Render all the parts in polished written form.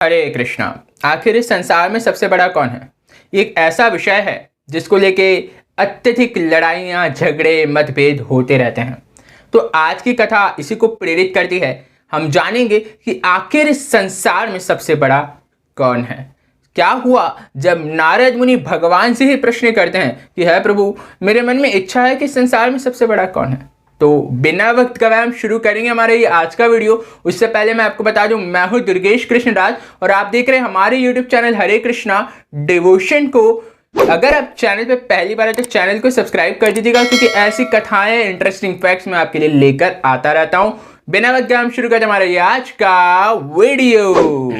हरे कृष्णा। आखिर इस संसार में सबसे बड़ा कौन है? ये एक ऐसा विषय है जिसको लेके अत्यधिक लड़ाइयाँ, झगड़े, मतभेद होते रहते हैं। तो आज की कथा इसी को प्रेरित करती है। हम जानेंगे कि आखिर इस संसार में सबसे बड़ा कौन है। क्या हुआ जब नारद मुनि भगवान से ही प्रश्न करते हैं कि हे प्रभु, मेरे मन में इच्छा है कि संसार में सबसे बड़ा कौन है। तो बिना वक्त गवाए हम शुरू करेंगे हमारा ये आज का वीडियो। उससे पहले मैं आपको बता दूं, मैं हूं दुर्गेश कृष्ण राज और आप देख रहे हैं हमारे यूट्यूब चैनल हरे कृष्णा डिवोशन को। अगर आप चैनल पे पहली बार है तो चैनल को सब्सक्राइब कर दीजिएगा, क्योंकि ऐसी कथाएं, इंटरेस्टिंग फैक्ट्स मैं आपके लिए लेकर आता रहता हूं। बिना वक्त गवाए हम शुरू करते हैं हमारा ये आज का वीडियो।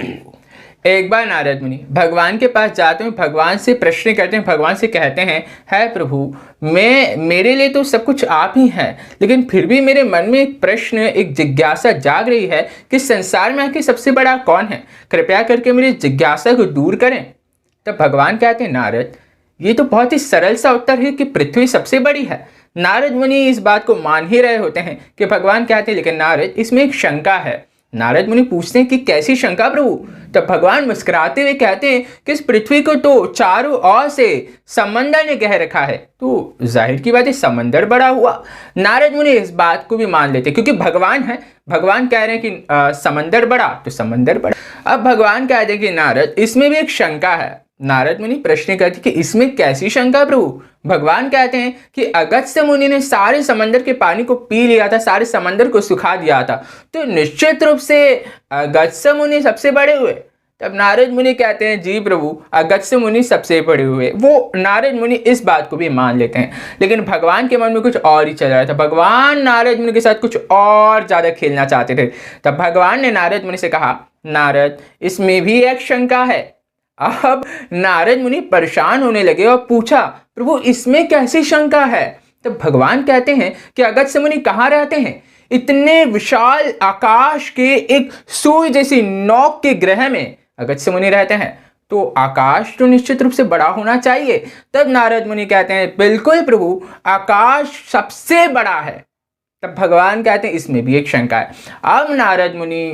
एक बार नारद मुनि भगवान के पास जाते हैं, भगवान से प्रश्न करते हैं, भगवान से कहते हैं, है प्रभु, मेरे लिए तो सब कुछ आप ही हैं, लेकिन फिर भी मेरे मन में एक प्रश्न, एक जिज्ञासा जाग रही है कि संसार में आखिर सबसे बड़ा कौन है। कृपया करके मेरी जिज्ञासा को दूर करें। तब भगवान कहते हैं, नारद, ये तो बहुत ही सरल सा उत्तर है कि पृथ्वी सबसे बड़ी है। नारद मुनि इस बात को मान ही रहे होते हैं कि भगवान कहते हैं, लेकिन नारद, इसमें एक शंका है। नारद मुनि पूछते हैं कि कैसी शंका प्रभु? तब भगवान मुस्कुराते हुए कहते हैं कि इस पृथ्वी को तो चारों ओर से समंदर ने घेर रखा है, तो जाहिर की बात है समंदर बड़ा हुआ। नारद मुनि इस बात को भी मान लेते क्योंकि भगवान है। भगवान कह रहे हैं कि समंदर बड़ा तो समंदर बड़ा। अब भगवान कहते हैं कि नारद, इसमें भी एक शंका है। नारद मुनि प्रश्न करते कि इसमें कैसी शंका प्रभु? भगवान कहते हैं कि अगस्त्य मुनि ने सारे समंदर के पानी को पी लिया था, सारे समंदर को सुखा दिया था, तो निश्चित रूप से अगस्त्य मुनि सबसे बड़े हुए। तब नारद मुनि कहते हैं, जी प्रभु, अगस्त्य मुनि सबसे बड़े हुए। वो नारद मुनि इस बात को भी मान लेते हैं, लेकिन भगवान के मन में कुछ और ही चल रहा था। भगवान नारद मुनि के साथ कुछ और ज्यादा खेलना चाहते थे। तब भगवान ने नारद मुनि से कहा, नारद, इसमें भी एक शंका है। अब नारद मुनि परेशान होने लगे और पूछा, प्रभु, इसमें कैसी शंका है? तब भगवान कहते हैं कि अगस्त्य मुनि कहाँ रहते हैं? इतने विशाल आकाश के एक सूर्य जैसी नोक के ग्रह में अगस्त्य मुनि रहते हैं, तो आकाश तो निश्चित रूप से बड़ा होना चाहिए। तब नारद मुनि कहते हैं, बिल्कुल प्रभु, आकाश सबसे बड़ा है। तब भगवान कहते हैं, इसमें भी एक शंका है। अब नारद मुनि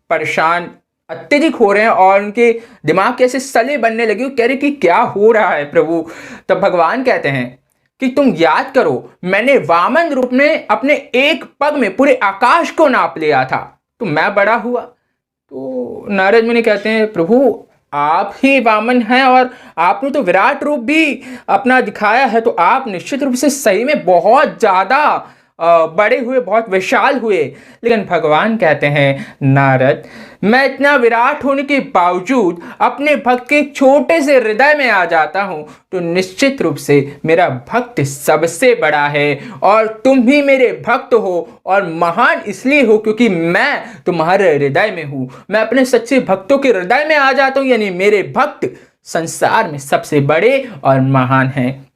परेशान अत्यधिक हो रहे हैं और उनके दिमाग के ऐसे सले बनने लगे, कह रहे कि क्या हो रहा है प्रभु। तब भगवान कहते हैं कि तुम याद करो, मैंने वामन रूप में अपने एक पग में पूरे आकाश को नाप लिया था, तो मैं बड़ा हुआ। तो नारद मुनि कहते हैं, प्रभु, आप ही वामन हैं और आपने तो विराट रूप भी अपना दिखाया है, तो आप निश्चित रूप से सही में बहुत ज्यादा बड़े हुए, बहुत विशाल हुए। लेकिन भगवान कहते हैं, नारद, मैं इतना विराट होने के बावजूद अपने भक्त के छोटे से हृदय में आ जाता हूं, तो निश्चित रूप से मेरा भक्त सबसे बड़ा है और तुम भी मेरे भक्त हो, और महान इसलिए हो क्योंकि मैं तुम्हारे हृदय में हूं। मैं अपने सच्चे भक्तों के हृदय में आ जाता हूं, यानी मेरे भक्त संसार में सबसे बड़े और महान हैं।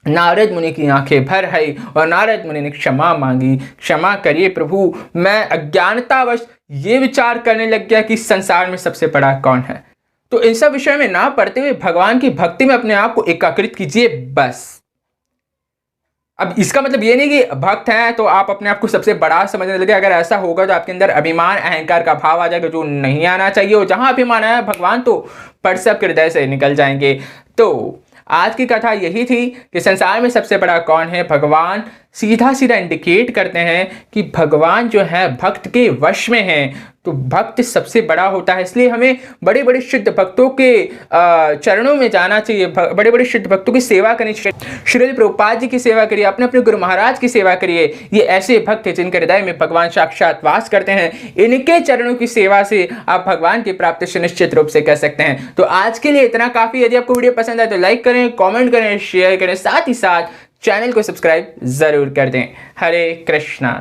नारद मुनि की आंखें भर आई और नारद मुनि ने क्षमा मांगी, क्षमा करिए प्रभु, मैं अज्ञानतावश ये विचार करने लग गया कि संसार में सबसे बड़ा कौन है। तो इन सब विषय में ना पढ़ते हुए भगवान की भक्ति में अपने आप को एकाग्रित कीजिए, बस। अब इसका मतलब ये नहीं कि भक्त हैं तो आप अपने आप को सबसे बड़ा समझने लगे। अगर ऐसा होगा तो आपके अंदर अभिमान, अहंकार का भाव आ जाएगा, जो नहीं आना चाहिए। और जहां अभिमान आया भगवान तो पट से आपके हृदय से निकल जाएंगे। तो आज की कथा यही थी कि संसार में सबसे बड़ा कौन है। भगवान सीधा सीधा इंडिकेट करते हैं कि भगवान जो है भक्त के वश में है, तो भक्त सबसे बड़ा होता है। इसलिए हमें बड़े बड़े शुद्ध भक्तों के चरणों में जाना चाहिए, बड़े बड़े शुद्ध भक्तों की सेवा करनी चाहिए। श्रील प्रभुपाद जी की सेवा करिए, अपने अपने गुरु महाराज की सेवा करिए। ये ऐसे भक्त हैं जिनके हृदय में भगवान साक्षात वास करते हैं। इनके चरणों की सेवा से आप भगवान की प्राप्ति सुनिश्चित रूप से कर सकते हैं। तो आज के लिए इतना काफी। यदि आपको वीडियो पसंद आए तो लाइक करें, कॉमेंट करें, शेयर करें, साथ ही साथ चैनल को सब्सक्राइब जरूर कर दें। हरे कृष्णा।